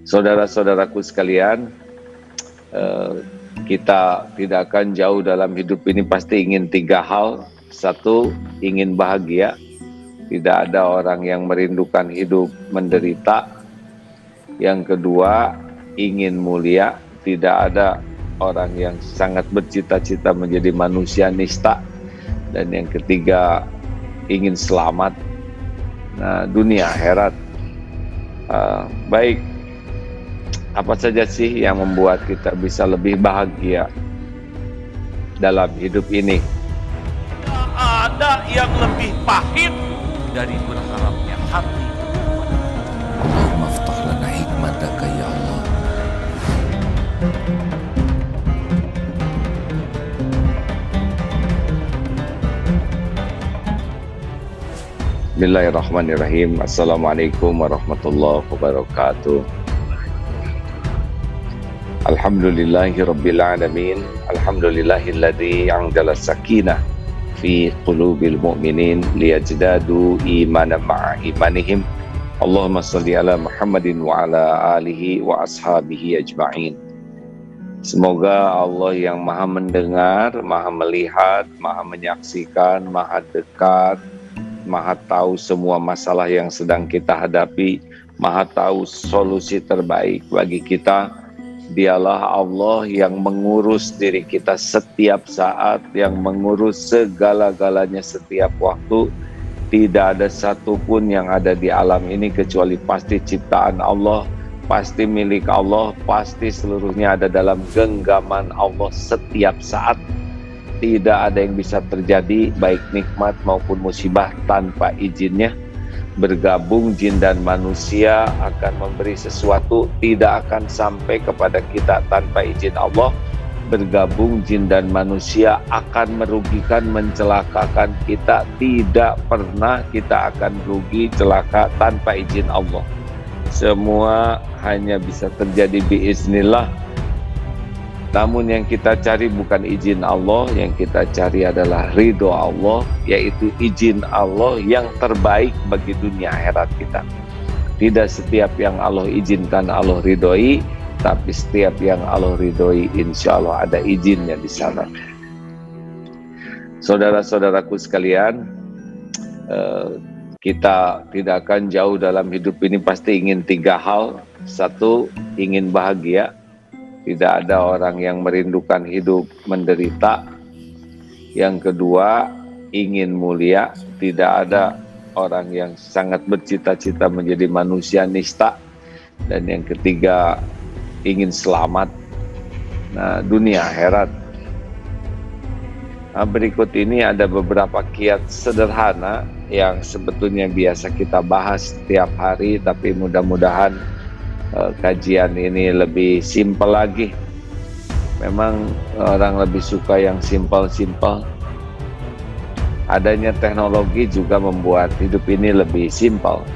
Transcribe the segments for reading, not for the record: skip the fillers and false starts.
Saudara-saudaraku sekalian, kita tidak akan jauh dalam hidup ini, pasti ingin 3 hal. Satu, ingin bahagia. Tidak ada orang yang merindukan hidup menderita. Yang kedua, ingin mulia. Tidak ada orang yang sangat bercita-cita menjadi manusia nista. Dan yang ketiga, ingin selamat. Nah, dunia akhirat. Baik, apa saja sih yang membuat kita bisa lebih bahagia dalam hidup ini? Tidak ada yang lebih pahit dari berharapnya hati. Allahumma aftah lana hikmataka ya Allah. Bismillahirrahmanirrahim. Assalamualaikum warahmatullahi wabarakatuh. Alhamdulillahirabbil alamin. Alhamdulillahilladzi anzala sakinah fi qulubil mu'minin liyajdadu imanan ma'a imanihim. Allahumma shalli ala Muhammadin wa ala alihi wa ashabihi ajma'in. Semoga Allah yang Maha mendengar, Maha melihat, Maha menyaksikan, Maha dekat, Maha tahu semua masalah yang sedang kita hadapi, Maha tahu solusi terbaik bagi kita. Dialah Allah yang mengurus diri kita setiap saat, yang mengurus segala-galanya setiap waktu. Tidak ada satupun yang ada di alam ini kecuali pasti ciptaan Allah, pasti milik Allah, pasti seluruhnya ada dalam genggaman Allah setiap saat. Tidak ada yang bisa terjadi baik nikmat maupun musibah tanpa izinnya. Bergabung jin dan manusia akan memberi sesuatu, tidak akan sampai kepada kita tanpa izin Allah. Bergabung jin dan manusia akan merugikan, mencelakakan kita. Tidak pernah kita akan rugi, celaka tanpa izin Allah. Semua hanya bisa terjadi biiznillah. Namun yang kita cari bukan izin Allah, yang kita cari adalah ridho Allah, yaitu izin Allah yang terbaik bagi dunia akhirat kita. Tidak setiap yang Allah izinkan Allah ridhoi, tapi setiap yang Allah ridhoi insya Allah ada izinnya di sana. Saudara-saudaraku sekalian, kita tidak akan jauh dalam hidup ini, pasti ingin 3 hal. Satu, ingin bahagia. Tidak ada orang yang merindukan hidup menderita. Yang kedua, ingin mulia. Tidak ada orang yang sangat bercita-cita menjadi manusia nista. Dan yang ketiga, ingin selamat. Nah, dunia akhirat. Nah, berikut ini ada beberapa kiat sederhana yang sebetulnya biasa kita bahas setiap hari, tapi mudah-mudahan kajian ini lebih simpel lagi. Memang orang lebih suka yang simpel-simpel. Adanya teknologi juga membuat hidup ini lebih simpel.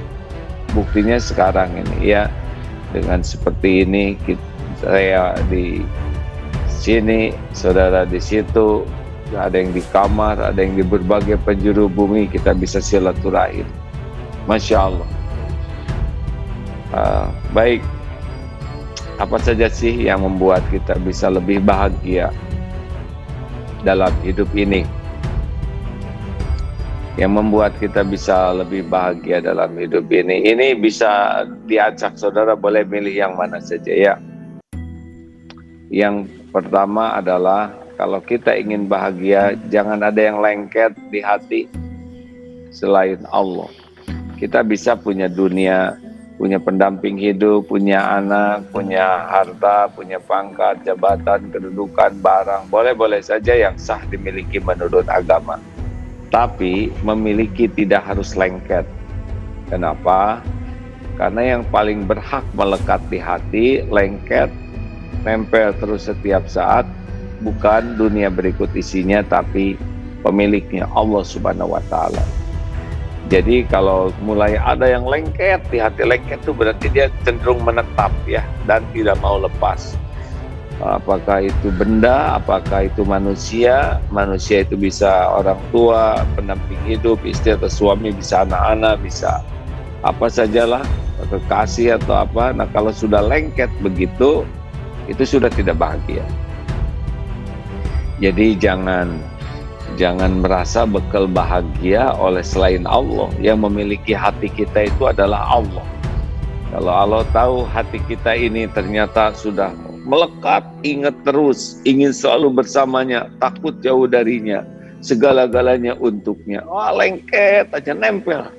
Buktinya sekarang ini ya, dengan seperti ini, saya di sini, saudara di situ, ada yang di kamar, ada yang di berbagai penjuru bumi, kita bisa silaturahim. Masya Allah. Baik, apa saja sih yang membuat kita bisa lebih bahagia dalam hidup ini? Yang membuat kita bisa lebih bahagia dalam hidup ini bisa diacak, saudara boleh milih yang mana saja ya. Yang pertama adalah, kalau kita ingin bahagia, jangan ada yang lengket di hati selain Allah. Kita bisa punya dunia, punya pendamping hidup, punya anak, punya harta, punya pangkat, jabatan, kedudukan, barang, boleh-boleh saja yang sah dimiliki menurut agama. Tapi memiliki tidak harus lengket. Kenapa? Karena yang paling berhak melekat di hati, lengket, nempel terus setiap saat, bukan dunia berikut isinya, tapi pemiliknya Allah Subhanahu wa Ta'ala. Jadi kalau mulai ada yang lengket di hati, lengket itu berarti dia cenderung menetap ya, dan tidak mau lepas. Apakah itu benda, apakah itu manusia. Manusia itu bisa orang tua, pendamping hidup, istri atau suami, bisa anak-anak, bisa apa sajalah. kekasih atau apa. Nah kalau sudah lengket begitu, itu sudah tidak bahagia. Jadi jangan merasa bekal bahagia oleh selain Allah. Yang memiliki hati kita itu adalah Allah. Kalau Allah tahu hati kita ini ternyata sudah melekat, ingat terus, ingin selalu bersamanya, takut jauh darinya, segala-galanya untuknya. Lengket aja, nempel.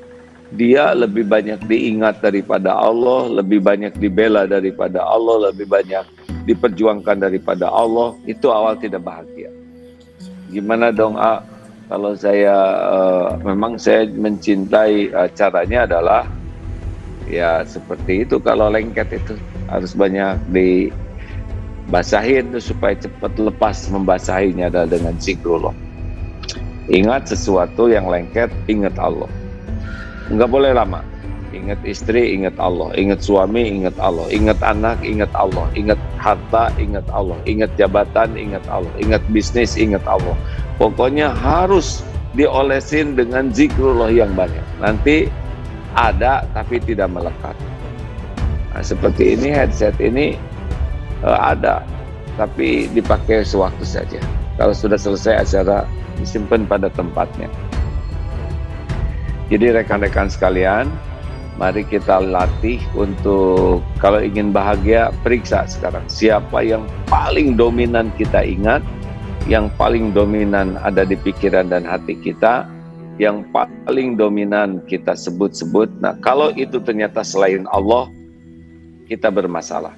Dia lebih banyak diingat daripada Allah, lebih banyak dibela daripada Allah, lebih banyak diperjuangkan daripada Allah. Itu awal tidak bahagia. Gimana dong, kalau saya memang saya mencintai, caranya adalah ya seperti itu. Kalau lengket itu harus banyak dibasahin supaya cepat lepas. Membasahinya adalah dengan zikrullah. Ingat sesuatu yang lengket, ingat Allah. Enggak boleh lama. Ingat istri, ingat Allah. Ingat suami, ingat Allah. Ingat anak, ingat Allah. Ingat harta, ingat Allah. Ingat jabatan, ingat Allah. Ingat bisnis, ingat Allah. Pokoknya harus diolesin dengan zikrullah yang banyak. Nanti ada tapi tidak melekat. Nah, seperti ini headset ini ada tapi dipakai sewaktu saja. Kalau sudah selesai acara disimpan pada tempatnya. Jadi rekan-rekan sekalian, mari kita latih untuk kalau ingin bahagia, periksa sekarang siapa yang paling dominan kita ingat, yang paling dominan ada di pikiran dan hati kita, yang paling dominan kita sebut-sebut. Nah, kalau itu ternyata selain Allah, kita bermasalah.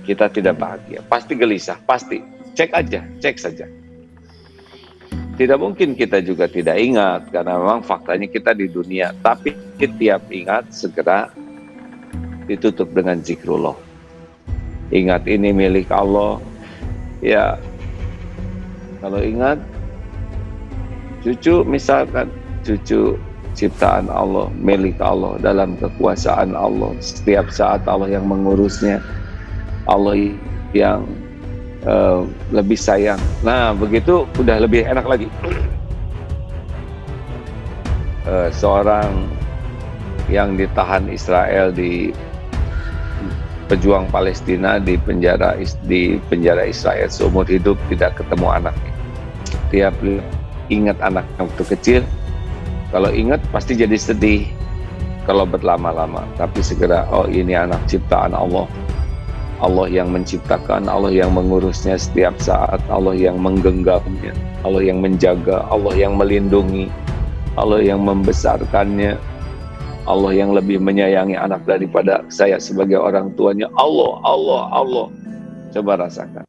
Kita tidak bahagia, pasti gelisah, pasti. Cek aja, cek saja. Tidak mungkin kita juga tidak ingat, karena memang faktanya kita di dunia. Tapi tiap ingat, segera ditutup dengan zikrullah. Ingat ini milik Allah. Ya, kalau ingat, cucu misalkan, cucu ciptaan Allah, milik Allah, dalam kekuasaan Allah. Setiap saat Allah yang mengurusnya, Allah yang lebih sayang. Nah, begitu udah lebih enak lagi. Seorang yang ditahan Israel di pejuang Palestina di penjara Israel seumur hidup, tidak ketemu anaknya. Tiap ingat anak waktu kecil, kalau ingat pasti jadi sedih kalau berlama-lama. Tapi segera, oh ini anak ciptaan Allah. Allah yang menciptakan, Allah yang mengurusnya setiap saat, Allah yang menggenggamnya, Allah yang menjaga, Allah yang melindungi, Allah yang membesarkannya, Allah yang lebih menyayangi anak daripada saya sebagai orang tuanya. Allah, Allah, Allah. Coba rasakan.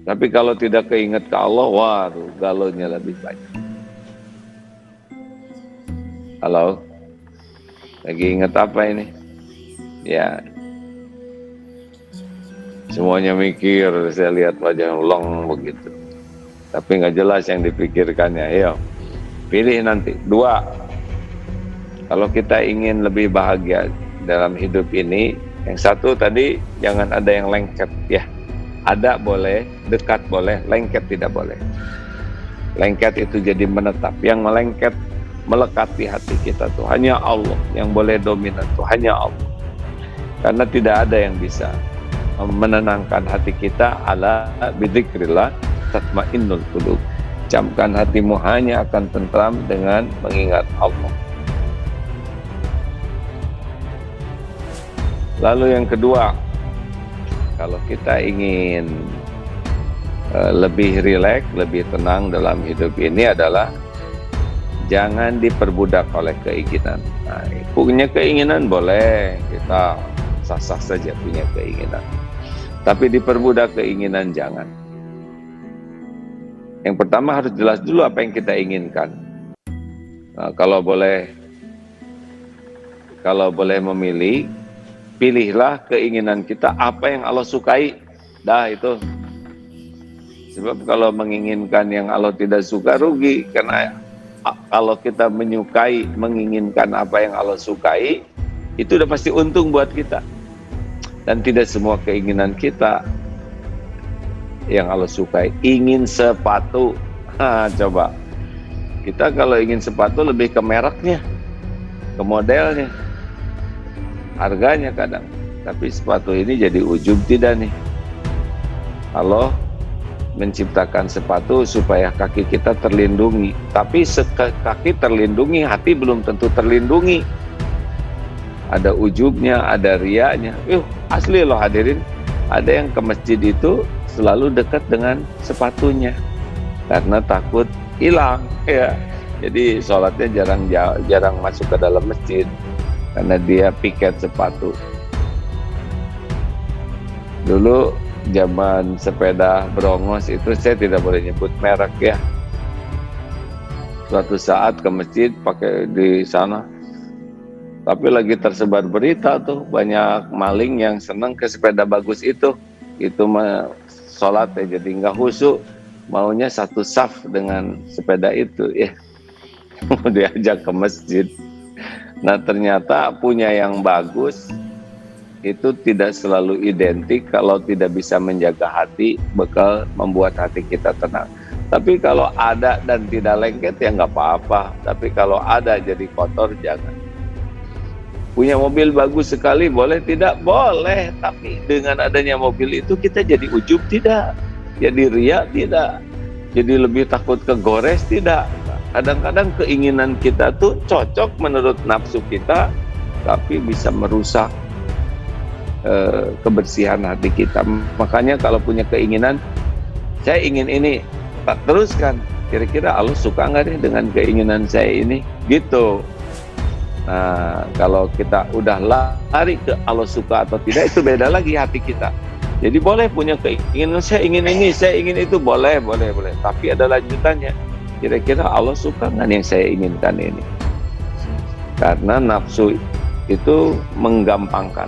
Tapi kalau tidak keinget ke Allah, waduh, galaunya lebih banyak. Halo? Lagi inget apa ini? Ya, semuanya mikir, saya lihat wajah long begitu. Tapi nggak jelas yang dipikirkannya. Ayo, pilih nanti. 2, kalau kita ingin lebih bahagia dalam hidup ini, yang satu tadi, jangan ada yang lengket ya. Ada boleh, dekat boleh, lengket tidak boleh. Lengket itu jadi menetap. Yang melengket, melekat di hati kita tuh hanya Allah. Yang boleh dominan tuh hanya Allah. Karena tidak ada yang bisa menenangkan hati kita. Ala bidzikrillah tatmainnul qulub. Camkan hatimu hanya akan tentram dengan mengingat Allah. Lalu yang kedua, kalau kita ingin lebih rileks, lebih tenang dalam hidup ini adalah jangan diperbudak oleh keinginan. Nah, punya keinginan boleh, kita sah-sah saja punya keinginan. Tapi diperbudak keinginan jangan. Yang pertama harus jelas dulu apa yang kita inginkan. Nah, kalau boleh memilih, pilihlah keinginan kita apa yang Allah sukai. Dah itu. Sebab kalau menginginkan yang Allah tidak suka, rugi. Karena kalau kita menyukai, menginginkan apa yang Allah sukai, itu udah pasti untung buat kita. Dan tidak semua keinginan kita yang Allah sukai. Ingin sepatu, coba kita kalau ingin sepatu lebih ke mereknya. ke modelnya, harganya kadang. Tapi sepatu ini jadi ujub tidak nih? Allah menciptakan sepatu supaya kaki kita terlindungi. Tapi kaki terlindungi, hati belum tentu terlindungi. Ada ujubnya, ada riaknya. Asli loh hadirin. Ada yang ke masjid itu selalu dekat dengan sepatunya karena takut hilang ya. Jadi sholatnya jarang masuk ke dalam masjid karena dia piket sepatu. Dulu zaman sepeda brongos itu saya tidak boleh nyebut merek ya. Suatu saat ke masjid pakai di sana, tapi lagi tersebar berita tuh banyak maling yang senang ke sepeda bagus itu mah sholat ya jadi nggak khusyuk, maunya satu saf dengan sepeda itu ya. Mau diajak ke masjid. Nah ternyata punya yang bagus itu tidak selalu identik kalau tidak bisa menjaga hati, bakal membuat hati kita tenang. Tapi kalau ada dan tidak lengket ya nggak apa-apa. Tapi kalau ada jadi kotor jangan. Punya mobil bagus sekali boleh tidak? Boleh. Tapi dengan adanya mobil itu kita jadi ujub tidak? Jadi riak tidak? Jadi lebih takut kegores tidak? Kadang-kadang keinginan kita tuh cocok menurut nafsu kita, tapi bisa merusak kebersihan hati kita. Makanya kalau punya keinginan, saya ingin ini, tak teruskan. Kira-kira Allah suka nggak nih dengan keinginan saya ini? Gitu. Nah, kalau kita udah lari ke Allah suka atau tidak, itu beda lagi hati kita. Jadi boleh punya keinginan, saya ingin ini, saya ingin itu, boleh. Tapi ada lanjutannya. Kira-kira Allah suka nggak yang saya inginkan ini? Karena nafsu itu menggampangkan.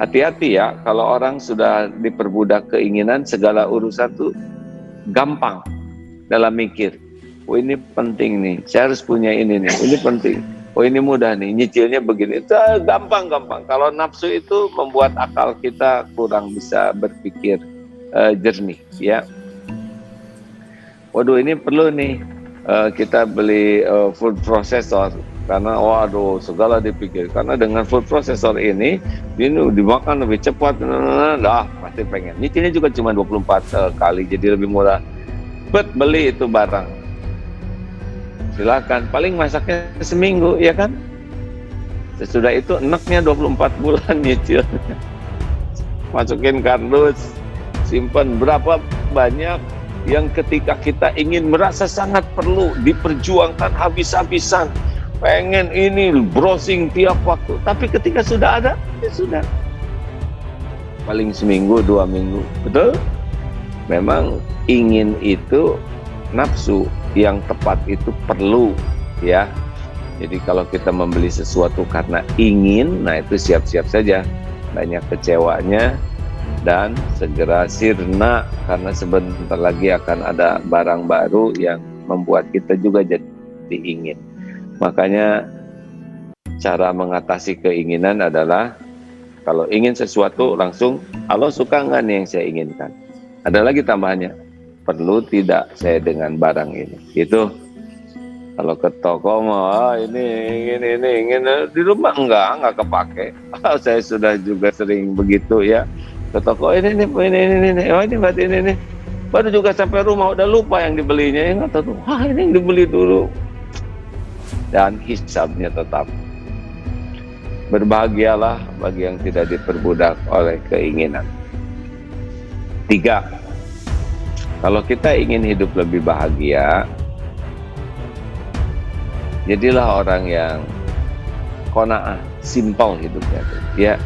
Hati-hati ya, kalau orang sudah diperbudak keinginan, segala urusan tuh gampang dalam mikir. Oh ini penting nih, saya harus punya ini nih, ini penting. Oh ini mudah nih, nyicilnya begini. Itu gampang. Kalau nafsu itu membuat akal kita kurang bisa berpikir jernih ya. Waduh ini perlu nih kita beli food processor. Karena waduh segala dipikir, karena dengan food processor ini dimakan lebih cepat, pasti pengen. Nyicilnya juga cuma 24 kali, jadi lebih murah. Beli itu barang, silakan. Paling masaknya seminggu, ya kan? Sesudah itu enaknya 24 bulan nyicil. Masukin kardus, simpan berapa banyak yang ketika kita ingin merasa sangat perlu diperjuangkan habis-habisan. Pengen ini browsing tiap waktu, tapi ketika sudah ada, ya sudah. Paling seminggu, 2 minggu, betul? Memang ingin itu nafsu, yang tepat itu perlu, ya. Jadi kalau kita membeli sesuatu karena ingin, nah itu siap-siap saja banyak kecewanya dan segera sirna karena sebentar lagi akan ada barang baru yang membuat kita juga jadi ingin. Makanya cara mengatasi keinginan adalah kalau ingin sesuatu langsung Allah suka nggak nih yang saya inginkan. Ada lagi tambahannya, perlu tidak saya dengan barang ini. Itu kalau ke toko mau ini ingin di rumah enggak kepake. Saya sudah juga sering begitu ya. Ke toko ini oh ini berarti ini baru juga sampai rumah udah lupa yang dibelinya, ya nggak tahu. Ini yang dibeli dulu. Dan hisabnya tetap. Berbahagialah bagi yang tidak diperbudak oleh keinginan. 3. Kalau kita ingin hidup lebih bahagia, jadilah orang yang qanaah, simpel hidupnya. Ya,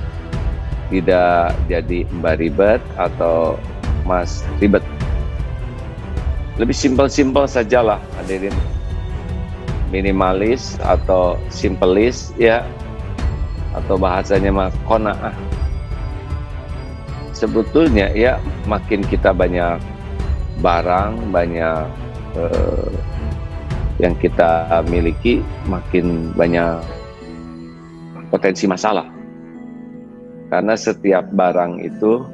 tidak jadi mbak ribet atau mas ribet. Lebih simpel-simpel sajalah hadirin. Minimalis atau simpelis ya, atau bahasanya mah qanaah. Sebetulnya ya makin kita banyak barang, banyak yang kita miliki, makin banyak potensi masalah. Karena setiap barang itu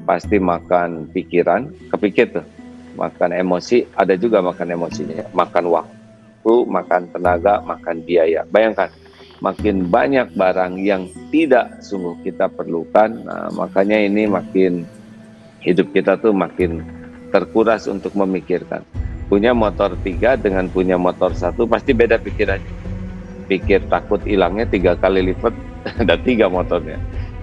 pasti makan pikiran, kepikir tuh, makan emosi, ada juga makan emosinya, makan waktu, makan tenaga, makan biaya. Bayangkan, makin banyak barang yang tidak sungguh kita perlukan. Nah, makanya ini makin hidup kita tuh makin terkuras untuk memikirkan. Punya motor 3 dengan punya motor 1 pasti beda pikirannya. Pikir takut hilangnya 3 kali lipat, ada 3 motornya.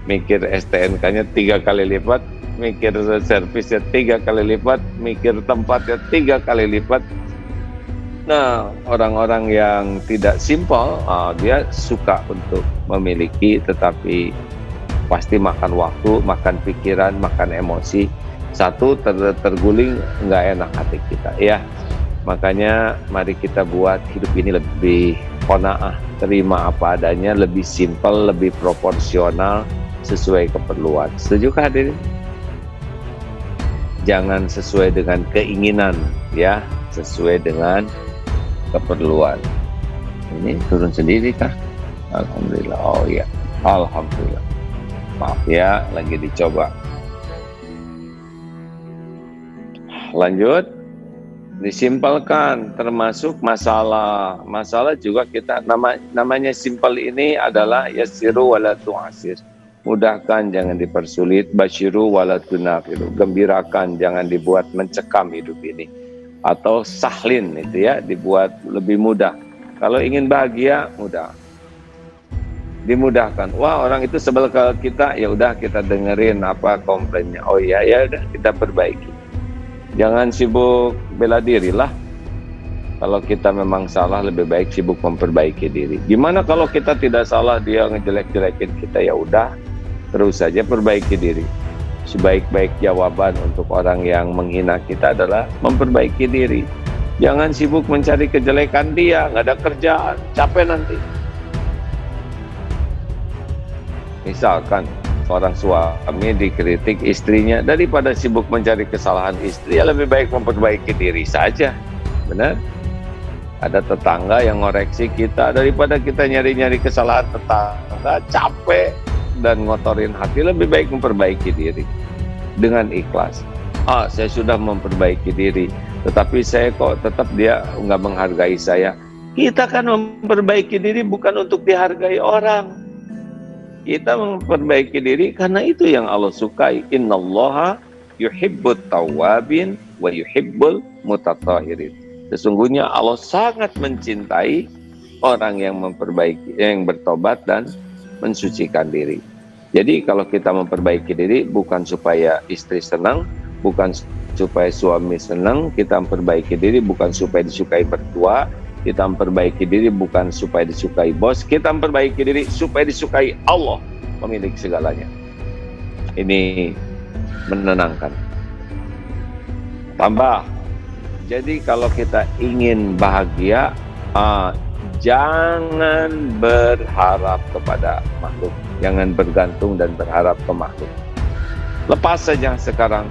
Mikir STNK-nya 3 kali lipat, mikir servisnya 3 kali lipat, mikir tempatnya 3 kali lipat. Nah, orang-orang yang tidak simpel, dia suka untuk memiliki, tetapi pasti makan waktu, makan pikiran, makan emosi. Satu, terguling nggak enak hati kita, ya. Makanya mari kita buat hidup ini lebih qanaah, terima apa adanya, lebih simpel, lebih proporsional, sesuai keperluan. Setujukah hadirin? Jangan sesuai dengan keinginan, ya, sesuai dengan keperluan. Ini turun sendiri kah? Alhamdulillah. Oh iya, alhamdulillah. Maaf ya, lagi dicoba. Lanjut. Disimpelkan, termasuk masalah. Masalah juga kita namanya simpel ini adalah yassiru wala tu'asir. Mudahkan, jangan dipersulit. Basyiru wala tunafiru. Gembirakan, jangan dibuat mencekam hidup ini. Atau sahlin itu ya, dibuat lebih mudah. Kalau ingin bahagia, mudah. Dimudahkan. Wah, orang itu sebel ke kita, ya udah kita dengerin apa komplainnya. Oh iya, ya udah kita perbaiki. Jangan sibuk bela diri lah. Kalau kita memang salah, lebih baik sibuk memperbaiki diri. Gimana kalau kita tidak salah, dia ngejelek-jelekin kita, ya udah terus saja perbaiki diri. Sebaik-baik jawaban untuk orang yang menghina kita adalah memperbaiki diri. Jangan sibuk mencari kejelekan dia, nggak ada kerjaan, capek nanti. Misalkan seorang suami dikritik istrinya, daripada sibuk mencari kesalahan istri, ya lebih baik memperbaiki diri saja. Benar? Ada tetangga yang ngoreksi kita, daripada kita nyari-nyari kesalahan tetangga, capek dan ngotorin hati, lebih baik memperbaiki diri dengan ikhlas. Saya sudah memperbaiki diri, tetapi saya kok tetap dia nggak menghargai saya. Kita kan memperbaiki diri bukan untuk dihargai orang. Kita memperbaiki diri karena itu yang Allah sukai. Innallaha yuhibbut tawwabin wa yuhibbul mutatahhirin. Sesungguhnya Allah sangat mencintai orang yang memperbaiki, yang bertobat dan mensucikan diri. Jadi kalau kita memperbaiki diri bukan supaya istri senang, bukan supaya suami senang, kita memperbaiki diri bukan supaya disukai mertua, kita memperbaiki diri bukan supaya disukai bos, kita memperbaiki diri supaya disukai Allah, pemilik segalanya. Ini menenangkan. Tambah, jadi kalau kita ingin bahagia, jangan berharap kepada makhluk, jangan bergantung dan berharap ke makhluk. Lepas saja sekarang.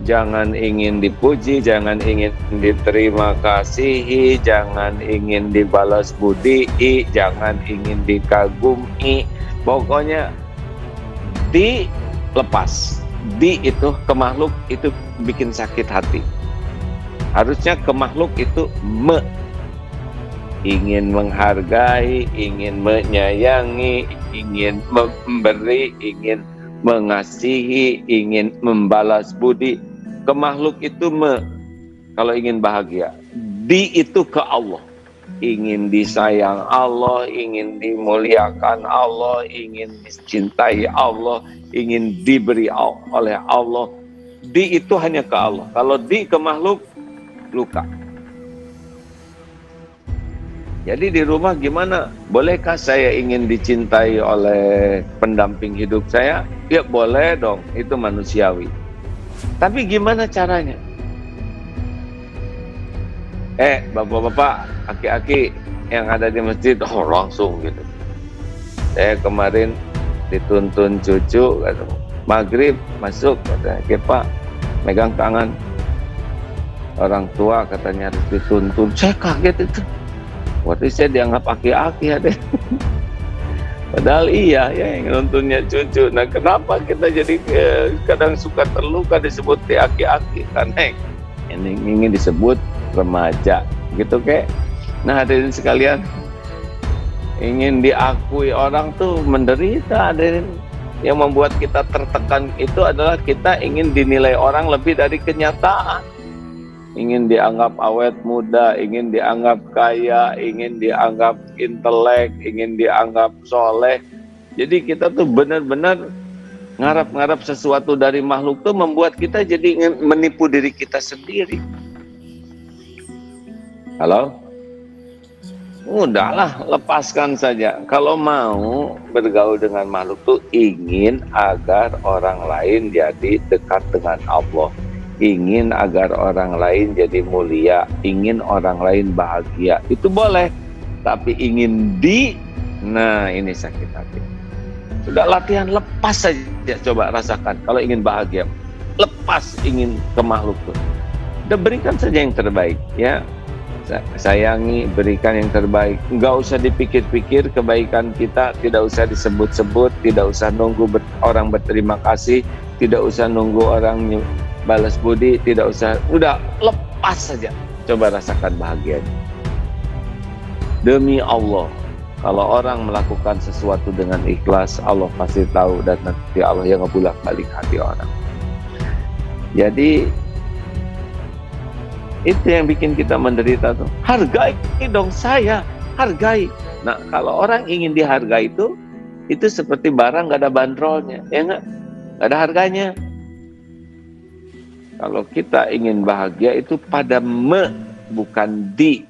Jangan ingin dipuji, jangan ingin diterima kasihi, jangan ingin dibalas budi, jangan ingin dikagumi. Pokoknya dilepas. Di itu ke makhluk itu bikin sakit hati. Harusnya ke makhluk itu ingin menghargai, ingin menyayangi, ingin memberi, ingin mengasihi, ingin membalas budi. Ke makhluk itu kalau ingin bahagia. Di itu ke Allah. Ingin disayang Allah, ingin dimuliakan Allah, ingin dicintai Allah, ingin diberi oleh Allah. Di itu hanya ke Allah. Kalau di ke makhluk, luka. Jadi di rumah gimana? Bolehkah saya ingin dicintai oleh pendamping hidup saya? Ya boleh dong, itu manusiawi. Tapi gimana caranya? Bapak-bapak, aki-aki yang ada di masjid, langsung gitu. Saya kemarin dituntun cucu, maghrib masuk, katanya, Pak, megang tangan. Orang tua katanya harus dituntun. Saya kaget itu. Waktu saya dianggap aki-aki ada. Padahal iya ya yang nontonnya cucu. Nah kenapa kita jadi kadang suka terluka disebut aki-aki? Karena ini ingin disebut remaja gitu kek. Nah hadirin sekalian, ingin diakui orang tuh menderita. Hadirin. Yang membuat kita tertekan itu adalah kita ingin dinilai orang lebih dari kenyataan. Ingin dianggap awet muda, ingin dianggap kaya, ingin dianggap intelek, ingin dianggap soleh. Jadi kita tuh benar-benar ngarap-ngarap sesuatu dari makhluk tuh membuat kita jadi ingin menipu diri kita sendiri. Halo? Udahlah, lepaskan saja. Kalau mau bergaul dengan makhluk tuh ingin agar orang lain jadi dekat dengan Allah. Ingin agar orang lain jadi mulia, ingin orang lain bahagia, itu boleh. Tapi ingin nah ini sakit hati. Sudah latihan, lepas saja, coba rasakan. Kalau ingin bahagia, lepas ingin ke makhluk tuh. Udah berikan saja yang terbaik, ya. Sayangi, berikan yang terbaik. Enggak usah dipikir-pikir kebaikan kita, tidak usah disebut-sebut, tidak usah nunggu orang berterima kasih, tidak usah nunggu orang balas budi, tidak usah, udah lepas saja. Coba rasakan bahagianya. Demi Allah, kalau orang melakukan sesuatu dengan ikhlas, Allah pasti tahu dan nanti Allah yang ngebulak-balik hati orang. Jadi itu yang bikin kita menderita tuh. Hargai dong saya, hargai. Nah, kalau orang ingin dihargai itu seperti barang gak ada bandrolnya, ya nggak? Gak ada harganya. Kalau kita ingin bahagia itu pada bukan di.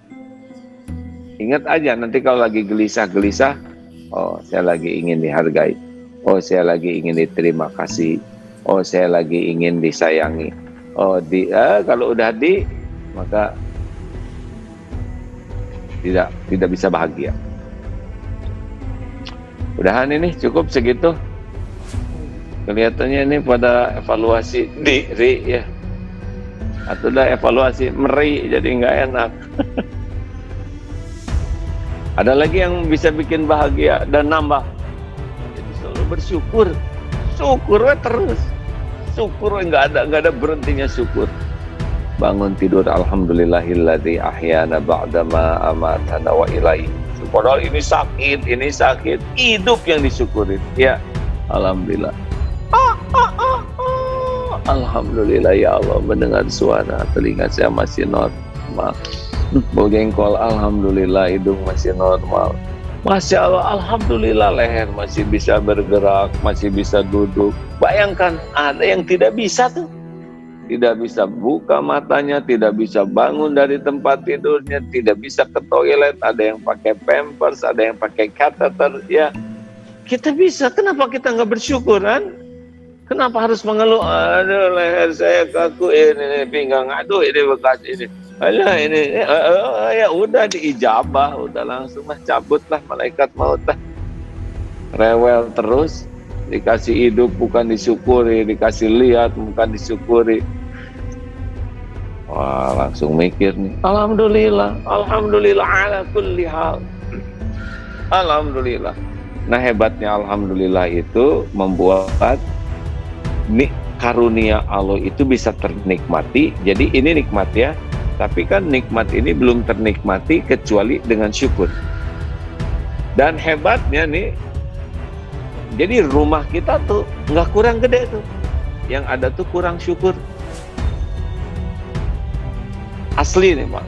Ingat aja nanti kalau lagi gelisah-gelisah, oh saya lagi ingin dihargai, oh saya lagi ingin diterima kasih, oh saya lagi ingin disayangi, oh kalau udah maka tidak bisa bahagia. Udahan ini cukup segitu. Kelihatannya ini pada evaluasi diri ya. Atau udah evaluasi meri jadi nggak enak. Ada lagi yang bisa bikin bahagia dan nambah. Jadi selalu bersyukur. Syukur terus. Syukur nggak ada berhentinya syukur. Bangun tidur, alhamdulillahilladzi ahyana ba'dama amatana wa ilaihi. Padahal ini sakit, hidup yang disyukurin. Ya, alhamdulillah. Alhamdulillah ya Allah, mendengar suara, telinga saya masih normal. Bau jengkol, alhamdulillah hidung masih normal. Masya Allah, alhamdulillah leher masih bisa bergerak, masih bisa duduk. Bayangkan ada yang tidak bisa tuh. Tidak bisa buka matanya, tidak bisa bangun dari tempat tidurnya, tidak bisa ke toilet, ada yang pakai pampers, ada yang pakai kateter, ya. Kita bisa, kenapa kita nggak bersyukur kan? Kenapa harus mengeluh? Aduh leher saya kaku, ini pinggang, aduh ini bekas ini. Alah ini, ya udah diijabah, udah langsung cabutlah malaikat maut lah. Rewel terus, dikasih hidup bukan disyukuri, dikasih lihat bukan disyukuri. Wah, langsung mikir nih. Alhamdulillah, alhamdulillah ala kulli hal. Alhamdulillah. Nah, hebatnya alhamdulillah itu membuat karunia Allah itu bisa ternikmati. Jadi ini nikmat ya. Tapi kan nikmat ini belum ternikmati kecuali dengan syukur. Dan hebatnya nih, jadi rumah kita tuh nggak kurang gede tuh. Yang ada tuh kurang syukur. Asli nih Pak.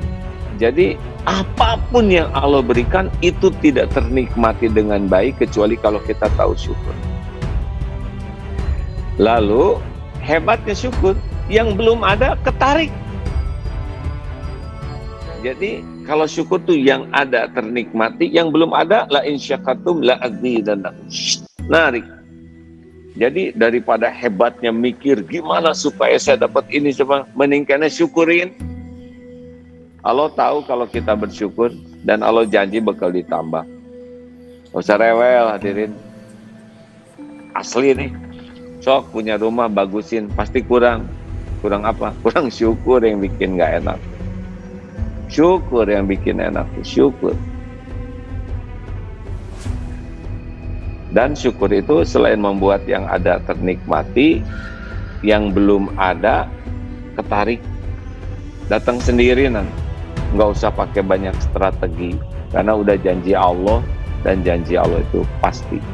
Jadi apapun yang Allah berikan itu tidak ternikmati dengan baik kecuali kalau kita tahu syukur. Lalu hebatnya syukur, yang belum ada ketarik. Jadi kalau syukur tuh yang ada ternikmati, yang belum ada la in syakartum la azidannakum. Narik. Jadi daripada hebatnya mikir gimana supaya saya dapat ini, coba mendingkannya syukurin. Allah tahu kalau kita bersyukur dan Allah janji bakal ditambah. Gak usah rewel hadirin. Asli nih. Sok punya rumah bagusin, pasti kurang. Kurang apa? Kurang syukur yang bikin gak enak. Syukur yang bikin enak, syukur. Dan syukur itu selain membuat yang ada ternikmati, yang belum ada ketarik. Datang sendiri nanti. Nggak usah pakai banyak strategi, karena udah janji Allah dan janji Allah itu pasti.